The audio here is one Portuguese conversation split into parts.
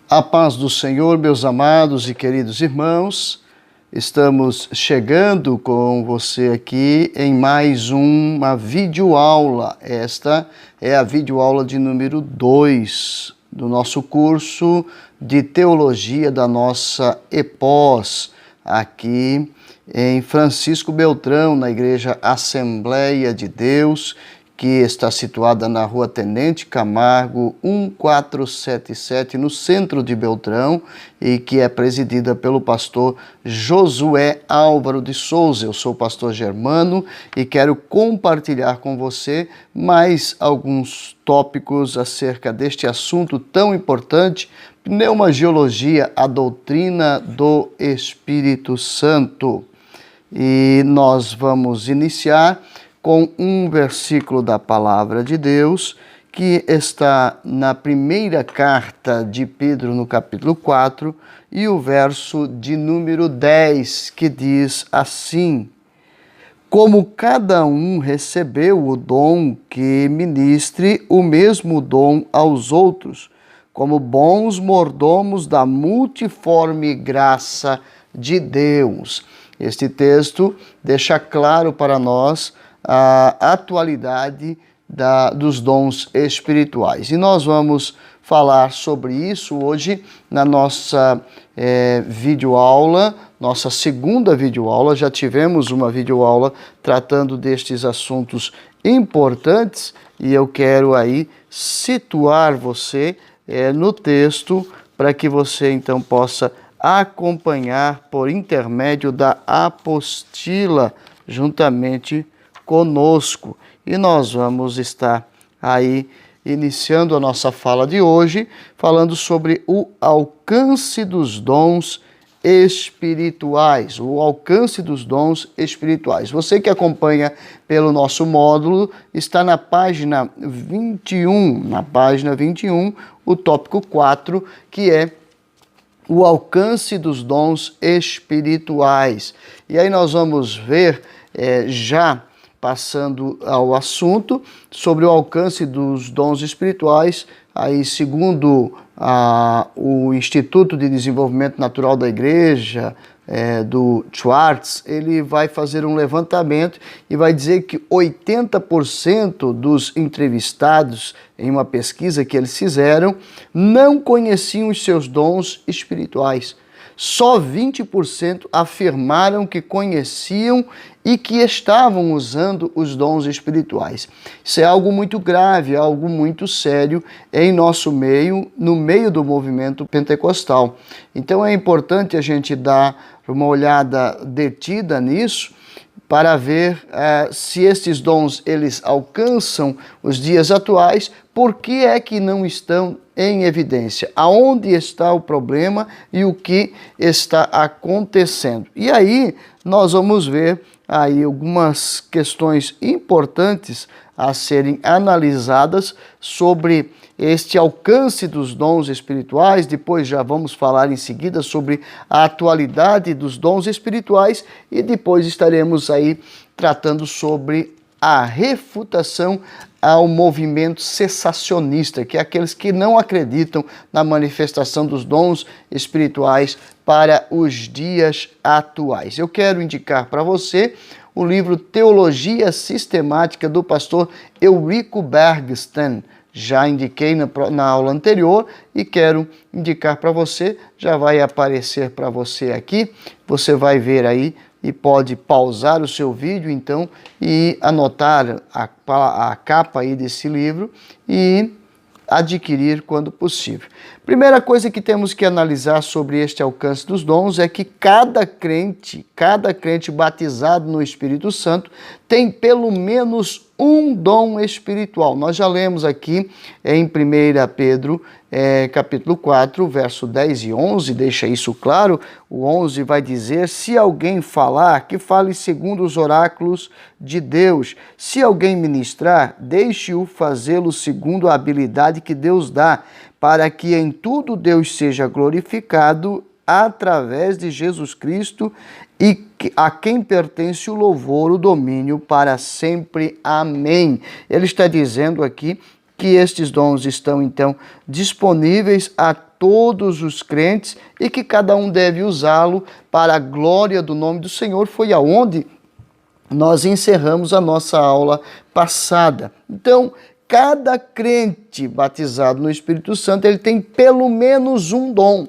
A paz do Senhor, meus amados e queridos irmãos, estamos chegando com você aqui em mais uma videoaula. Esta é a videoaula de número 2 do nosso curso de Teologia da nossa EPOS, aqui em Francisco Beltrão, na Igreja Assembleia de Deus, que está situada na Rua Tenente Camargo, 1477, no centro de Beltrão, e que é presidida pelo pastor Josué Álvaro de Souza. Eu sou o pastor Germano e quero compartilhar com você mais alguns tópicos acerca deste assunto tão importante, pneumagiologia, a doutrina do Espírito Santo. E nós vamos iniciar com um versículo da Palavra de Deus, que está na primeira carta de Pedro, no capítulo 4, e o verso de número 10, que diz assim: como cada um recebeu o dom, que ministre o mesmo dom aos outros, como bons mordomos da multiforme graça de Deus. Este texto deixa claro para nós a atualidade dos dons espirituais. E nós vamos falar sobre isso hoje na nossa videoaula, nossa segunda videoaula. Já tivemos uma videoaula tratando destes assuntos importantes e eu quero aí situar você no texto para que você então possa acompanhar por intermédio da apostila juntamente conosco. E nós vamos estar aí iniciando a nossa fala de hoje, falando sobre o alcance dos dons espirituais, o alcance dos dons espirituais. Você que acompanha pelo nosso módulo, está na página 21, o tópico 4, que é o alcance dos dons espirituais. E aí nós vamos ver já passando ao assunto sobre o alcance dos dons espirituais, aí segundo o Instituto de Desenvolvimento Natural da Igreja, do Schwartz, ele vai fazer um levantamento e vai dizer que 80% dos entrevistados em uma pesquisa que eles fizeram não conheciam os seus dons espirituais. Só 20% afirmaram que conheciam e que estavam usando os dons espirituais. Isso é algo muito grave, algo muito sério em nosso meio, no meio do movimento pentecostal. Então é importante a gente dar uma olhada detida nisso, para ver se estes dons eles alcançam os dias atuais, por que é que não estão em evidência, aonde está o problema e o que está acontecendo. E aí nós vamos ver aí algumas questões importantes a serem analisadas sobre este alcance dos dons espirituais. Depois já vamos falar em seguida sobre a atualidade dos dons espirituais e depois estaremos aí tratando sobre a refutação ao movimento cessacionista, que é aqueles que não acreditam na manifestação dos dons espirituais para os dias atuais. Eu quero indicar para você o livro Teologia Sistemática do pastor Eurico Bergsten. Já indiquei na aula anterior e quero indicar para você, já vai aparecer para você aqui, você vai ver aí e pode pausar o seu vídeo então e anotar a capa aí desse livro e adquirir quando possível. Primeira coisa que temos que analisar sobre este alcance dos dons é que cada crente batizado no Espírito Santo tem pelo menos um dom espiritual. Nós já lemos aqui em 1 Pedro, capítulo 4, verso 10 e 11, deixa isso claro. O 11 vai dizer: se alguém falar, que fale segundo os oráculos de Deus. Se alguém ministrar, deixe-o fazê-lo segundo a habilidade que Deus dá, para que em tudo Deus seja glorificado através de Jesus Cristo, e a quem pertence o louvor, o domínio para sempre. Amém. Ele está dizendo aqui que que estes dons estão, então, disponíveis a todos os crentes e que cada um deve usá-lo para a glória do nome do Senhor. Foi aonde nós encerramos a nossa aula passada. Então, cada crente batizado no Espírito Santo, ele tem pelo menos um dom.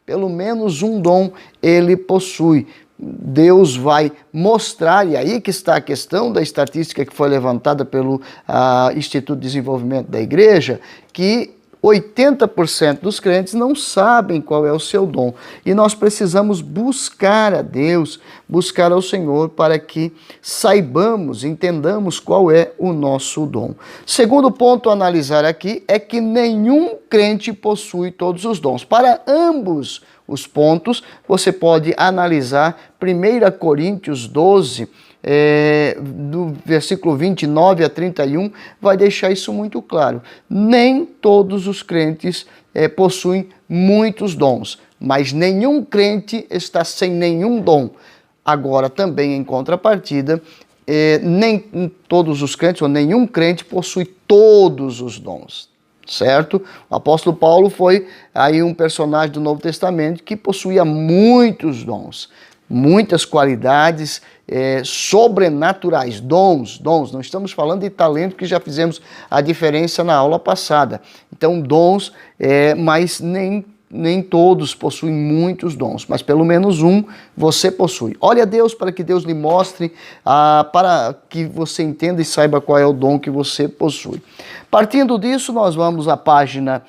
Pelo menos um dom ele possui. Deus vai mostrar, e aí que está a questão da estatística que foi levantada pelo Instituto de Desenvolvimento da Igreja, que 80% dos crentes não sabem qual é o seu dom. E nós precisamos buscar a Deus, buscar ao Senhor para que saibamos, entendamos qual é o nosso dom. Segundo ponto a analisar aqui é que nenhum crente possui todos os dons. Para ambos os pontos, você pode analisar 1 Coríntios 12, do versículo 29 a 31, vai deixar isso muito claro. Nem todos os crentes possuem muitos dons, mas nenhum crente está sem nenhum dom. Agora, também em contrapartida, nem todos os crentes, ou nenhum crente possui todos os dons. Certo? O apóstolo Paulo foi aí um personagem do Novo Testamento que possuía muitos dons, muitas qualidades sobrenaturais, dons, não estamos falando de talento, que já fizemos a diferença na aula passada. Então, dons, mas nem todos possuem muitos dons, mas pelo menos um você possui. Olhe a Deus para que Deus lhe mostre, para que você entenda e saiba qual é o dom que você possui. Partindo disso, nós vamos à página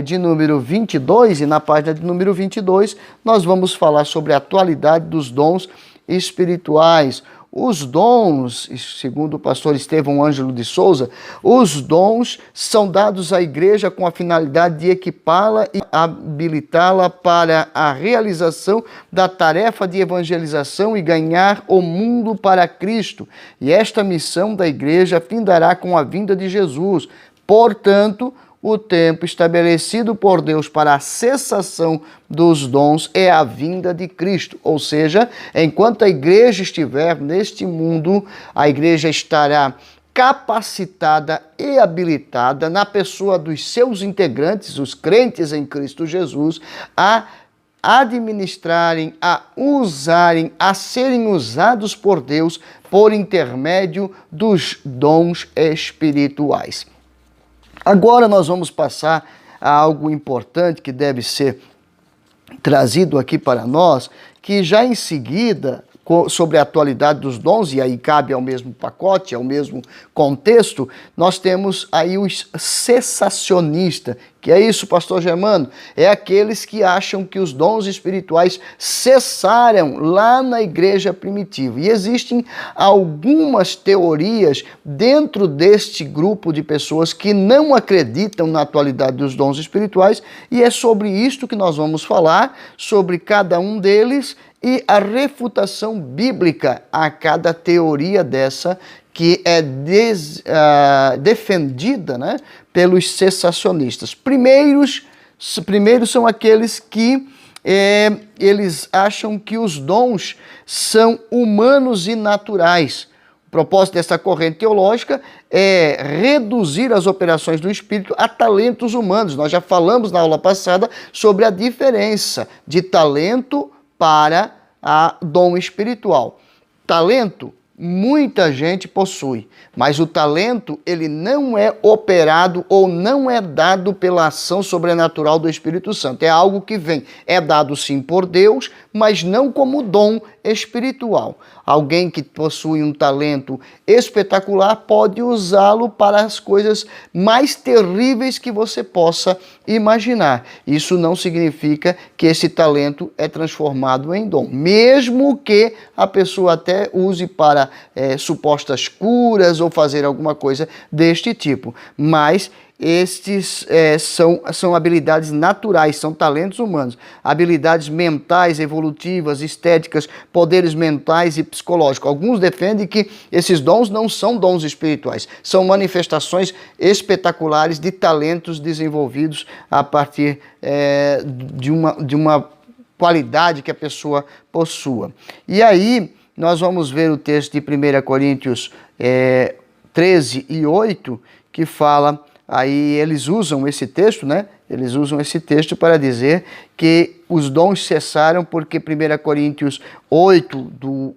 de número 22, e na página de número 22 nós vamos falar sobre a atualidade dos dons espirituais. Os dons, segundo o pastor Estevão Ângelo de Souza, os dons são dados à igreja com a finalidade de equipá-la e habilitá-la para a realização da tarefa de evangelização e ganhar o mundo para Cristo. E esta missão da igreja findará com a vinda de Jesus. Portanto, o tempo estabelecido por Deus para a cessação dos dons é a vinda de Cristo. Ou seja, enquanto a igreja estiver neste mundo, a igreja estará capacitada e habilitada na pessoa dos seus integrantes, os crentes em Cristo Jesus, a administrarem, a usarem, a serem usados por Deus por intermédio dos dons espirituais. Agora nós vamos passar a algo importante que deve ser trazido aqui para nós, que já em seguida, sobre a atualidade dos dons, e aí cabe ao mesmo pacote, ao mesmo contexto, nós temos aí os cessacionistas. Que é isso, pastor Germano? É aqueles que acham que os dons espirituais cessaram lá na igreja primitiva. E existem algumas teorias dentro deste grupo de pessoas que não acreditam na atualidade dos dons espirituais, e é sobre isto que nós vamos falar, sobre cada um deles e a refutação bíblica a cada teoria dessa que é defendida, né, pelos cessacionistas. Primeiros são aqueles que eles acham que os dons são humanos e naturais. O propósito dessa corrente teológica é reduzir as operações do Espírito a talentos humanos. Nós já falamos na aula passada sobre a diferença de talento para a dom espiritual. Talento, muita gente possui, mas o talento, ele não é operado ou não é dado pela ação sobrenatural do Espírito Santo. É algo que vem, é dado sim por Deus, mas não como dom espiritual. Alguém que possui um talento espetacular pode usá-lo para as coisas mais terríveis que você possa imaginar. Isso não significa que esse talento é transformado em dom, mesmo que a pessoa até use para supostas curas ou fazer alguma coisa deste tipo. Mas estes são habilidades naturais, são talentos humanos, habilidades mentais, evolutivas, estéticas, poderes mentais e psicológicos. Alguns defendem que esses dons não são dons espirituais, são manifestações espetaculares de talentos desenvolvidos a partir de uma qualidade que a pessoa possua. E aí nós vamos ver o texto de 1 Coríntios 13 e 8, que fala aí eles usam esse texto, né? Eles usam esse texto para dizer que os dons cessaram porque 1 Coríntios 8,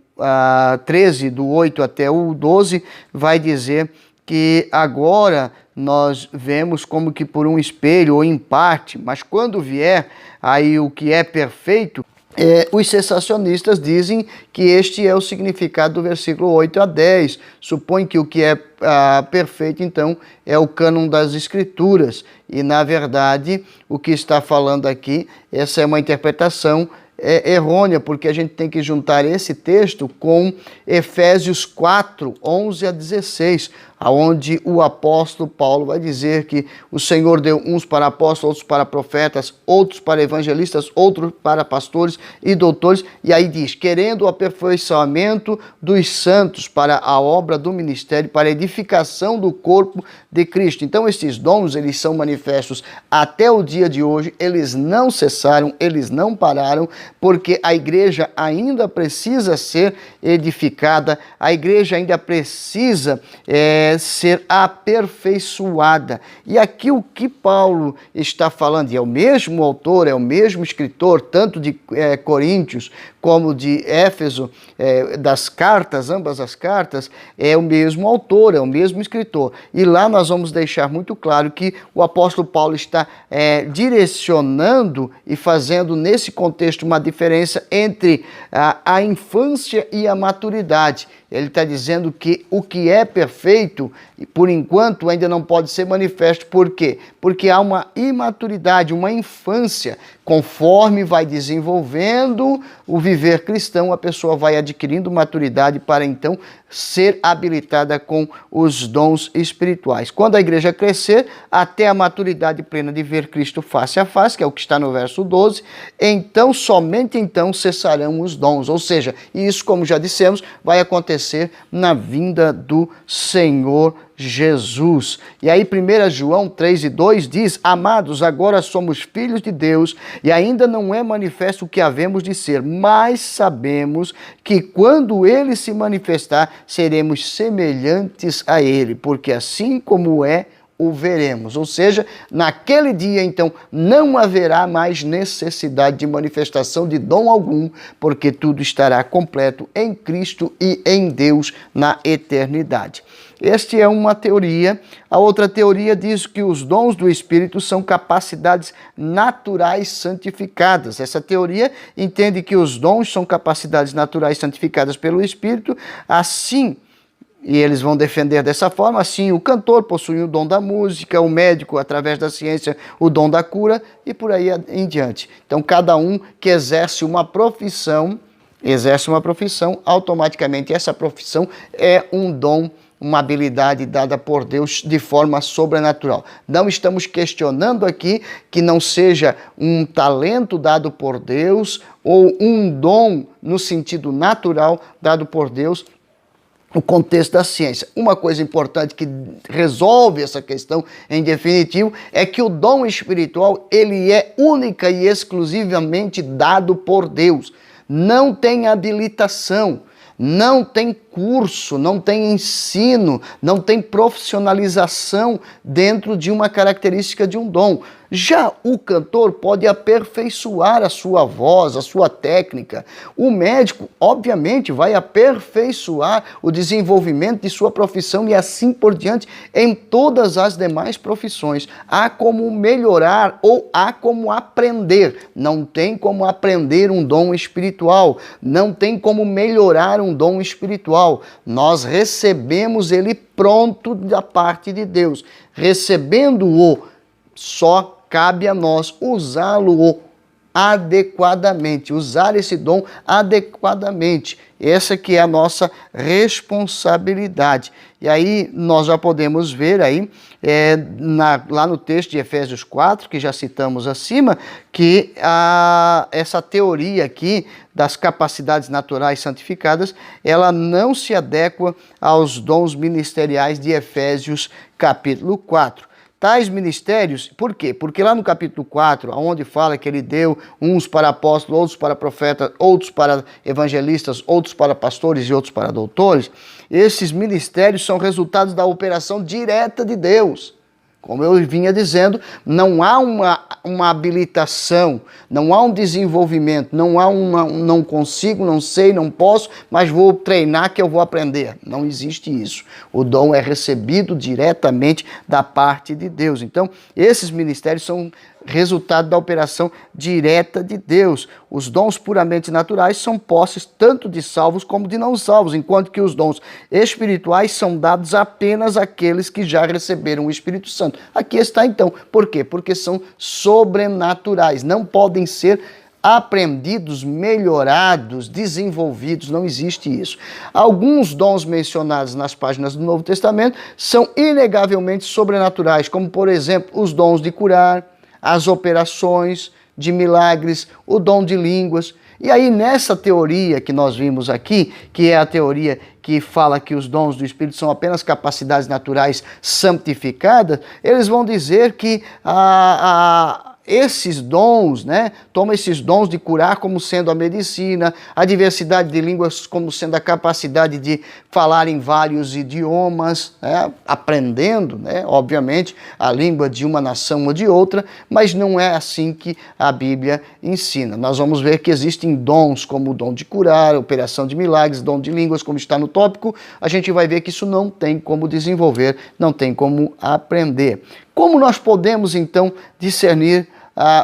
13, do 8 até o 12, vai dizer que agora nós vemos como que por um espelho ou em parte, mas quando vier aí o que é perfeito, os sensacionistas dizem que este é o significado do versículo 8 a 10. Supõe que o que é perfeito, então, é o cânon das Escrituras. E, na verdade, o que está falando aqui, essa é uma interpretação errônea, porque a gente tem que juntar esse texto com Efésios 4, 11 a 16, onde o apóstolo Paulo vai dizer que o Senhor deu uns para apóstolos, outros para profetas, outros para evangelistas, outros para pastores e doutores, e aí diz, querendo o aperfeiçoamento dos santos para a obra do ministério, para a edificação do corpo de Cristo. Então esses dons, eles são manifestos até o dia de hoje, eles não cessaram, eles não pararam, porque a igreja ainda precisa ser edificada, a igreja ainda precisa ser aperfeiçoada. E aqui o que Paulo está falando, e é o mesmo autor, é o mesmo escritor, tanto de Coríntios como de Éfeso, das cartas, ambas as cartas, é o mesmo autor, é o mesmo escritor. E lá nós vamos deixar muito claro que o apóstolo Paulo está direcionando e fazendo nesse contexto uma diferença entre a infância e a maturidade. Ele está dizendo que o que é perfeito, por enquanto, ainda não pode ser manifesto. Por quê? Porque há uma imaturidade, uma infância. Conforme vai desenvolvendo o viver cristão, a pessoa vai adquirindo maturidade para então ser habilitada com os dons espirituais. Quando a igreja crescer até a maturidade plena de ver Cristo face a face, que é o que está no verso 12, então, somente então, cessarão os dons. Ou seja, isso, como já dissemos, vai acontecer na vinda do Senhor Jesus. E aí 1 João 3:2 diz, amados, agora somos filhos de Deus e ainda não é manifesto o que havemos de ser, mas sabemos que quando Ele se manifestar, seremos semelhantes a Ele, porque assim como o veremos. Ou seja, naquele dia, então, não haverá mais necessidade de manifestação de dom algum, porque tudo estará completo em Cristo e em Deus na eternidade. Esta é uma teoria. A outra teoria diz que os dons do Espírito são capacidades naturais santificadas. Essa teoria entende que os dons são capacidades naturais santificadas pelo Espírito, assim, e eles vão defender dessa forma, assim, o cantor possui o dom da música, o médico, através da ciência, o dom da cura, e por aí em diante. Então, cada um que exerce uma profissão, automaticamente essa profissão é um dom, uma habilidade dada por Deus de forma sobrenatural. Não estamos questionando aqui que não seja um talento dado por Deus ou um dom no sentido natural dado por Deus, o contexto da ciência. Uma coisa importante que resolve essa questão, em definitivo, é que o dom espiritual, ele é única e exclusivamente dado por Deus. Não tem habilitação, não tem curso, não tem ensino, não tem profissionalização dentro de uma característica de um dom. Já o cantor pode aperfeiçoar a sua voz, a sua técnica. O médico, obviamente, vai aperfeiçoar o desenvolvimento de sua profissão e assim por diante em todas as demais profissões. Há como melhorar ou há como aprender. Não tem como aprender um dom espiritual. Não tem como melhorar um dom espiritual. Nós recebemos ele pronto da parte de Deus. Recebendo-o, só cabe a nós usá-lo adequadamente, usar esse dom adequadamente. Essa que é a nossa responsabilidade. E aí nós já podemos ver aí, lá no texto de Efésios 4, que já citamos acima, que essa teoria aqui das capacidades naturais santificadas, ela não se adequa aos dons ministeriais de Efésios capítulo 4. Tais ministérios, por quê? Porque lá no capítulo 4, onde fala que ele deu uns para apóstolos, outros para profetas, outros para evangelistas, outros para pastores e outros para doutores, esses ministérios são resultados da operação direta de Deus. Como eu vinha dizendo, não há uma habilitação, não há um desenvolvimento, não há não consigo, não sei, não posso, mas vou treinar que eu vou aprender. Não existe isso. O dom é recebido diretamente da parte de Deus. Então, esses ministérios são resultado da operação direta de Deus. Os dons puramente naturais são posses tanto de salvos como de não salvos, enquanto que os dons espirituais são dados apenas àqueles que já receberam o Espírito Santo. Aqui está então. Por quê? Porque são sobrenaturais, não podem ser aprendidos, melhorados, desenvolvidos, não existe isso. Alguns dons mencionados nas páginas do Novo Testamento são inegavelmente sobrenaturais, como por exemplo os dons de curar, as operações de milagres, o dom de línguas. E aí nessa teoria que nós vimos aqui, que é a teoria que fala que os dons do Espírito são apenas capacidades naturais santificadas, eles vão dizer que esses dons, toma esses dons de curar como sendo a medicina, a diversidade de línguas como sendo a capacidade de falar em vários idiomas, aprendendo, obviamente, a língua de uma nação ou de outra, mas não é assim que a Bíblia ensina. Nós vamos ver que existem dons como o dom de curar, operação de milagres, dom de línguas, como está no tópico. A gente vai ver que isso não tem como desenvolver, não tem como aprender. Como nós podemos, então, discernir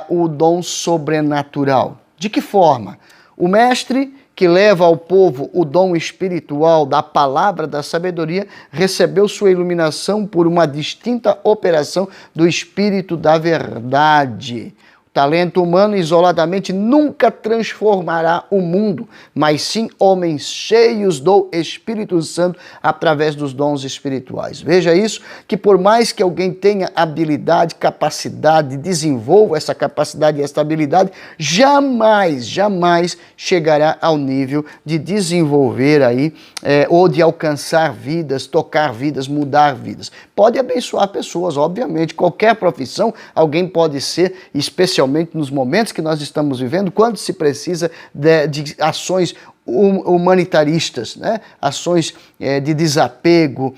o dom sobrenatural? De que forma? O mestre que leva ao povo o dom espiritual da palavra da sabedoria recebeu sua iluminação por uma distinta operação do Espírito da verdade. Talento humano isoladamente nunca transformará o mundo, mas sim homens cheios do Espírito Santo através dos dons espirituais. Veja isso, que por mais que alguém tenha habilidade, capacidade, desenvolva essa capacidade e essa habilidade, jamais chegará ao nível de desenvolver ou de alcançar vidas, tocar vidas, mudar vidas. Pode abençoar pessoas, obviamente, qualquer profissão, alguém pode ser especialmente nos momentos que nós estamos vivendo, quando se precisa de ações humanitaristas, ações de desapego,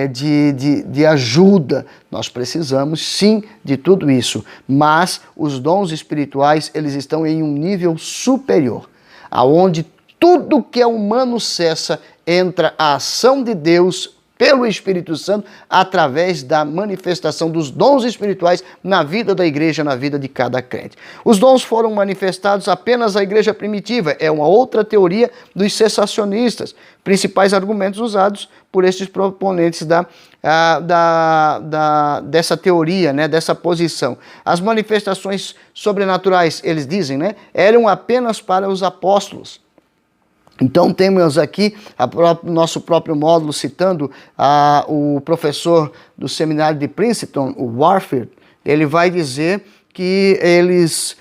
de ajuda. Nós precisamos sim de tudo isso, mas os dons espirituais, eles estão em um nível superior, aonde tudo que é humano cessa, entra a ação de Deus pelo Espírito Santo, através da manifestação dos dons espirituais na vida da igreja, na vida de cada crente. Os dons foram manifestados apenas à igreja primitiva, é uma outra teoria dos cessacionistas, principais argumentos usados por estes proponentes dessa teoria, dessa posição. As manifestações sobrenaturais, eles dizem, eram apenas para os apóstolos. Então temos aqui nosso próprio módulo citando o professor do seminário de Princeton, o Warfield. Ele vai dizer que eles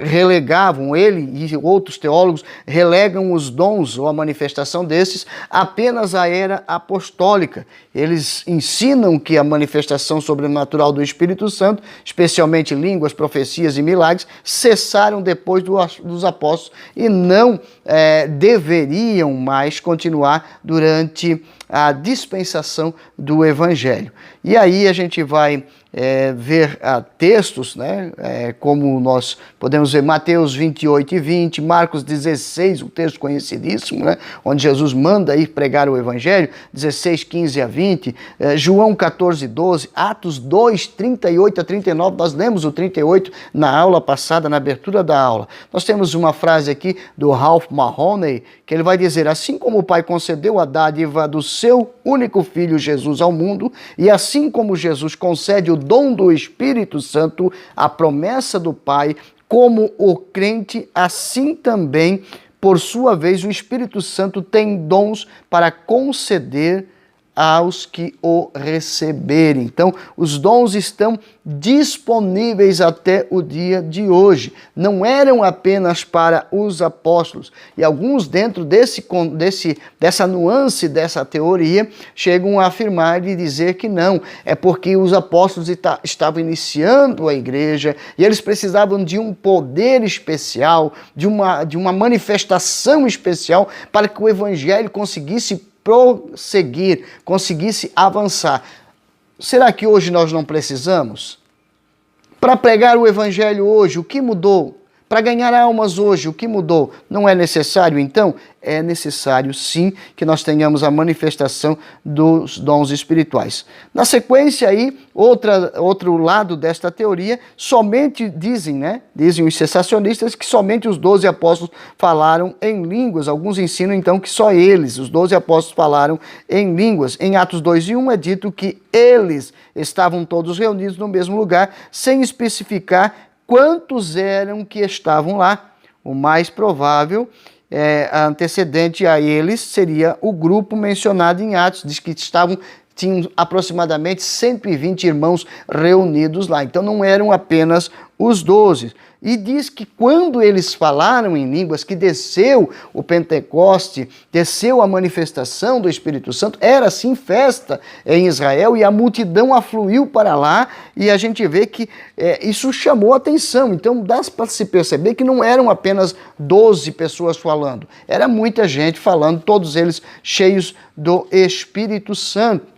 relegavam, ele e outros teólogos relegam os dons ou a manifestação desses apenas à era apostólica. Eles ensinam que a manifestação sobrenatural do Espírito Santo, especialmente línguas, profecias e milagres, cessaram depois dos apóstolos e não deveriam mais continuar durante a dispensação do Evangelho. E aí a gente vai ver textos, como nós podemos ver Mateus 28 e 20, Marcos 16, um texto conhecidíssimo, onde Jesus manda ir pregar o Evangelho, 16, 15 a 20, João 14, 12, Atos 2, 38 a 39, nós lemos o 38 na aula passada, na abertura da aula. Nós temos uma frase aqui do Ralph Mahoney, que ele vai dizer: assim como o Pai concedeu a dádiva do seu único Filho Jesus ao mundo, e assim como Jesus concede o dom do Espírito Santo, a promessa do Pai, como o crente, assim também, por sua vez, o Espírito Santo tem dons para conceder aos que o receberem. Então, os dons estão disponíveis até o dia de hoje. Não eram apenas para os apóstolos. E alguns dentro dessa nuance, dessa teoria, chegam a afirmar e dizer que não. É porque os apóstolos estavam iniciando a igreja e eles precisavam de um poder especial, de uma manifestação especial para que o evangelho conseguisse prosseguir, conseguisse avançar. será que hoje nós não precisamos? Para pregar o evangelho hoje, o que mudou? Para ganhar almas hoje, o que mudou? Não é necessário, então? É necessário, sim, que nós tenhamos a manifestação dos dons espirituais. Na sequência aí, outro lado desta teoria, somente dizem os cessacionistas, que somente os 12 apóstolos falaram em línguas. Alguns ensinam, então, que só eles, os 12 apóstolos, falaram em línguas. Em Atos 2:1 é dito que eles estavam todos reunidos no mesmo lugar, sem especificar quantos eram que estavam lá. O mais provável, antecedente a eles, seria o grupo mencionado em Atos, diz que tinham aproximadamente 120 irmãos reunidos lá. Então não eram apenas os 12. E diz que quando eles falaram em línguas, que desceu o Pentecoste, desceu a manifestação do Espírito Santo, era assim festa em Israel e a multidão afluiu para lá e a gente vê que isso chamou atenção. Então dá para se perceber que não eram apenas 12 pessoas falando, era muita gente falando, todos eles cheios do Espírito Santo.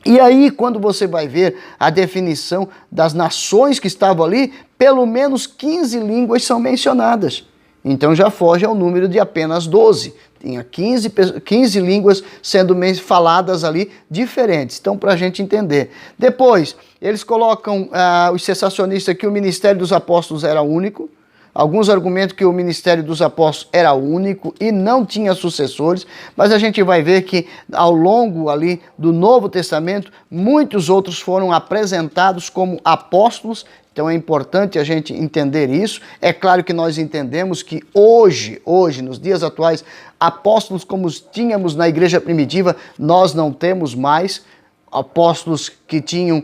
E aí, quando você vai ver a definição das nações que estavam ali, pelo menos 15 línguas são mencionadas. Então já foge ao número de apenas 12. Tinha 15 línguas sendo faladas ali diferentes. Então, para a gente entender. Depois, eles colocam, os cessacionistas, que o ministério dos apóstolos era único. Alguns argumentam que o ministério dos apóstolos era único e não tinha sucessores, mas a gente vai ver que ao longo ali do Novo Testamento, muitos outros foram apresentados como apóstolos. Então é importante a gente entender isso. É claro que nós entendemos que hoje, nos dias atuais, apóstolos como tínhamos na igreja primitiva, nós não temos mais. Apóstolos que tinham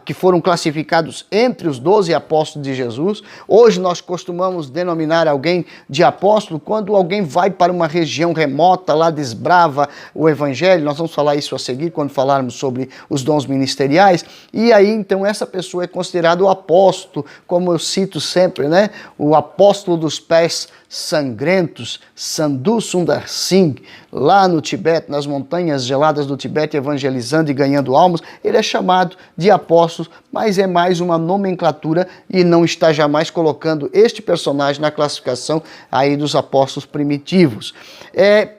que foram classificados entre os 12 apóstolos de Jesus. Hoje nós costumamos denominar alguém de apóstolo quando alguém vai para uma região remota, lá desbrava o evangelho. Nós vamos falar isso a seguir quando falarmos sobre os dons ministeriais. E aí então essa pessoa é considerada o apóstolo, como eu cito sempre, né? O apóstolo dos pés sangrentos, Sadhu Sundar Singh, lá no Tibete, nas montanhas geladas do Tibete, evangelizando e ganhando almas. Ele é chamado de apóstolo, mas é mais uma nomenclatura e não está jamais colocando este personagem na classificação aí dos apóstolos primitivos.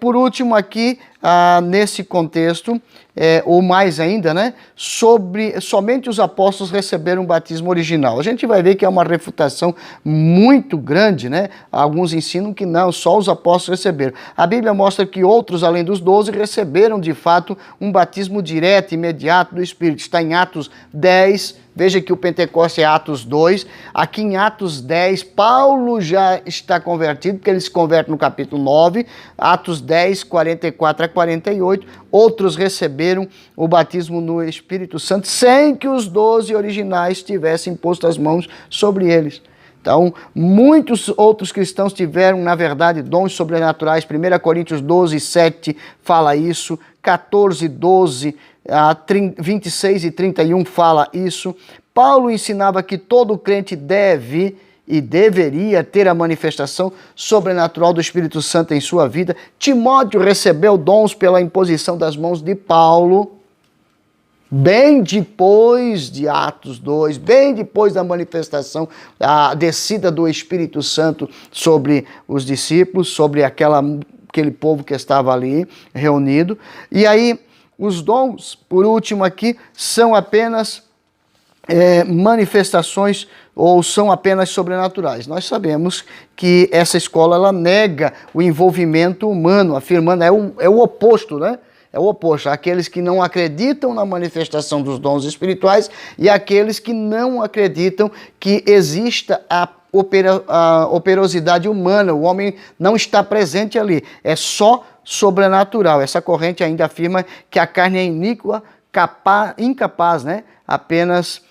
Por último aqui, nesse contexto, ou mais ainda, né, somente os apóstolos receberam o batismo original. A gente vai ver que é uma refutação muito grande, né? Alguns ensinam que não, só os apóstolos receberam. A Bíblia mostra que outros, além dos 12, receberam de fato um batismo direto, imediato do Espírito. Está em Atos 10, veja que o Pentecoste é Atos 2. Aqui em Atos 10, Paulo já está convertido, porque ele se converte no capítulo 9, Atos 10, 44 a 48. Outros receberam o batismo no Espírito Santo sem que os 12 originais tivessem posto as mãos sobre eles. Então, muitos outros cristãos tiveram, na verdade, dons sobrenaturais. 1 Coríntios 12, 7 fala isso, 14, 12, 26 e 31 fala isso. Paulo ensinava que todo crente deve e deveria ter a manifestação sobrenatural do Espírito Santo em sua vida. Timóteo recebeu dons pela imposição das mãos de Paulo, bem depois de Atos 2, bem depois da manifestação, a descida do Espírito Santo sobre os discípulos, sobre aquele povo que estava ali reunido. E aí, os dons, por último aqui, são apenas manifestações ou são apenas sobrenaturais. Nós sabemos que essa escola ela nega o envolvimento humano, afirmando, é o oposto, né? É o oposto, aqueles que não acreditam na manifestação dos dons espirituais e aqueles que não acreditam que exista a operosidade humana, o homem não está presente ali, é só sobrenatural. Essa corrente ainda afirma que a carne é iníqua, incapaz, né, apenas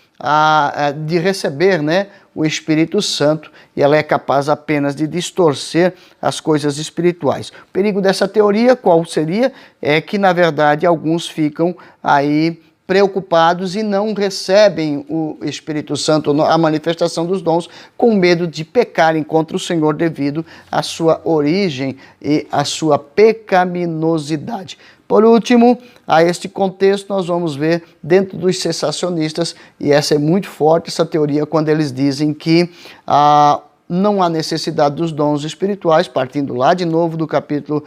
de receber, né, o Espírito Santo, e ela é capaz apenas de distorcer as coisas espirituais. O perigo dessa teoria, qual seria? É que, na verdade, alguns ficam aí preocupados e não recebem o Espírito Santo, a manifestação dos dons, com medo de pecarem contra o Senhor devido à sua origem e à sua pecaminosidade. Por último, a este contexto nós vamos ver dentro dos cessacionistas, e essa é muito forte, essa teoria, quando eles dizem que não há necessidade dos dons espirituais, partindo lá de novo do capítulo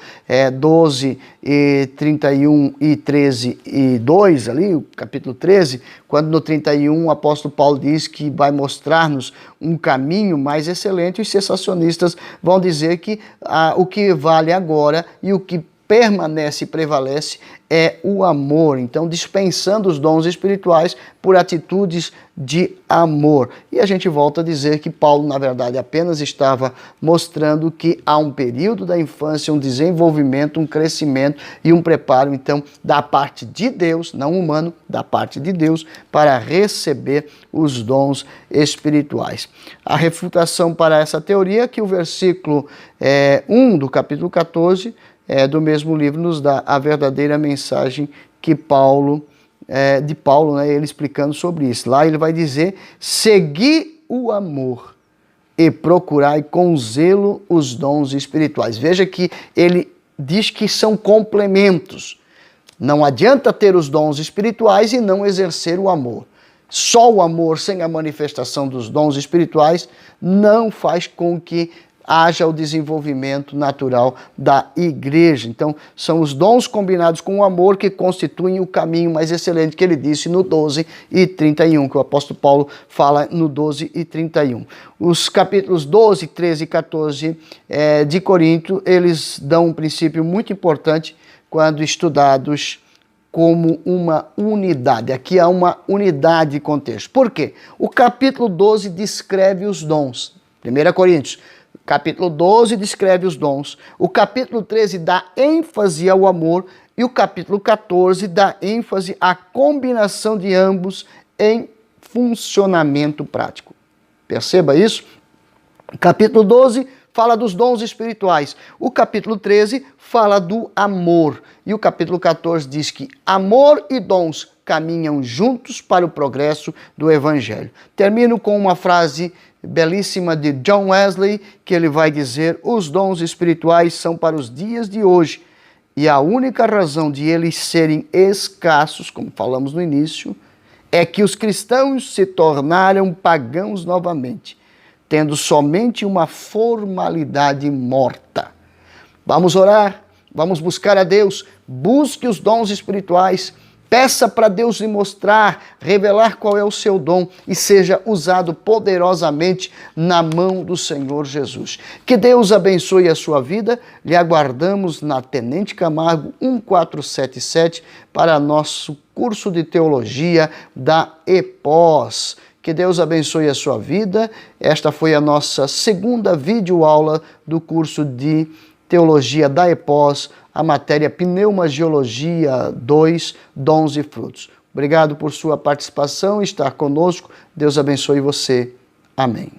12, e 31 e 13 e 2, ali, o capítulo 13, quando no 31 o apóstolo Paulo diz que vai mostrar-nos um caminho mais excelente, os cessacionistas vão dizer que o que vale agora e o que permanece e prevalece é o amor. Então, dispensando os dons espirituais por atitudes de amor. E a gente volta a dizer que Paulo, na verdade, apenas estava mostrando que há um período da infância, um desenvolvimento, um crescimento e um preparo, então, da parte de Deus, não humano, da parte de Deus, para receber os dons espirituais. A refutação para essa teoria é que o versículo 1 do capítulo 14 do mesmo livro nos dá a verdadeira mensagem que Paulo, ele explicando sobre isso. Lá ele vai dizer: segui o amor e procurai com zelo os dons espirituais. Veja que ele diz que são complementos. Não adianta ter os dons espirituais e não exercer o amor. Só o amor sem a manifestação dos dons espirituais não faz com que haja o desenvolvimento natural da igreja. Então, são os dons combinados com o amor que constituem o caminho mais excelente que ele disse no 12 e 31, que o apóstolo Paulo fala no 12 e 31. Os capítulos 12, 13 e 14 de Corinto, eles dão um princípio muito importante quando estudados como uma unidade. Aqui há uma unidade de contexto. Por quê? O capítulo 12 descreve os dons. 1 Coríntios, capítulo 12 descreve os dons, o capítulo 13 dá ênfase ao amor e o capítulo 14 dá ênfase à combinação de ambos em funcionamento prático. Perceba isso? O capítulo 12 fala dos dons espirituais, o capítulo 13 fala do amor e o capítulo 14 diz que amor e dons caminham juntos para o progresso do evangelho. Termino com uma frase belíssima de John Wesley, que ele vai dizer: os dons espirituais são para os dias de hoje, e a única razão de eles serem escassos, como falamos no início, é que os cristãos se tornaram pagãos novamente, tendo somente uma formalidade morta. Vamos orar, vamos buscar a Deus, busque os dons espirituais, peça para Deus lhe mostrar, revelar qual é o seu dom e seja usado poderosamente na mão do Senhor Jesus. Que Deus abençoe a sua vida. Lhe aguardamos na Tenente Camargo 1477 para nosso curso de teologia da EPOS. Que Deus abençoe a sua vida. Esta foi a nossa segunda videoaula do curso de teologia da EPOS, a matéria Pneumagiologia 2, Dons e Frutos. Obrigado por sua participação e estar conosco. Deus abençoe você. Amém.